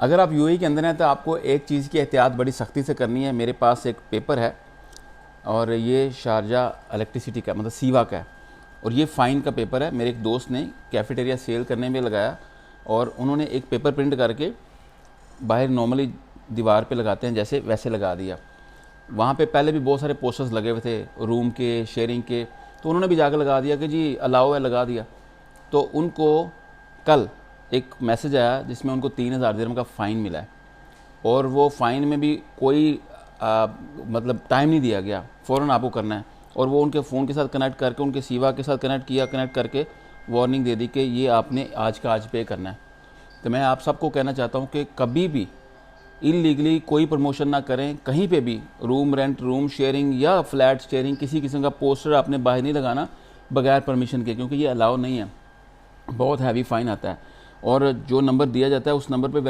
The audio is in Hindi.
अगर आप यूएई के अंदर हैं तो आपको एक चीज़ की एहतियात बड़ी सख्ती से करनी है। मेरे पास एक पेपर है और ये शारजा इलेक्ट्रिसिटी का मतलब सीवा का है, और ये फ़ाइन का पेपर है। मेरे एक दोस्त ने कैफेटेरिया सेल करने में लगाया और उन्होंने एक पेपर प्रिंट करके बाहर नॉर्मली दीवार पे लगाते हैं जैसे वैसे लगा दिया। वहाँ पे पहले भी बहुत सारे पोस्टर्स लगे हुए थे रूम के, शेयरिंग के, तो उन्होंने भी जाकर लगा दिया कि जी अलाउ है, लगा दिया। तो उनको कल एक मैसेज आया जिसमें उनको 3,000 दिरहम का फ़ाइन मिला है, और वो फ़ाइन में भी कोई मतलब टाइम नहीं दिया गया, फ़ौरन आपको करना है। और वो उनके फ़ोन के साथ कनेक्ट करके, उनके सीवा के साथ कनेक्ट किया, कनेक्ट करके वार्निंग दे दी कि ये आपने आज का आज पे करना है। तो मैं आप सबको कहना चाहता हूँ कि कभी भी इलीगली कोई प्रमोशन ना करें, कहीं पे भी रूम रेंट, रूम शेयरिंग या फ्लैट शेयरिंग, किसी किस्म का पोस्टर आपने बाहर नहीं लगाना बगैर परमिशन के, क्योंकि ये अलाउ नहीं है। बहुत हैवी फ़ाइन आता है, और जो नंबर दिया जाता है उस नंबर पे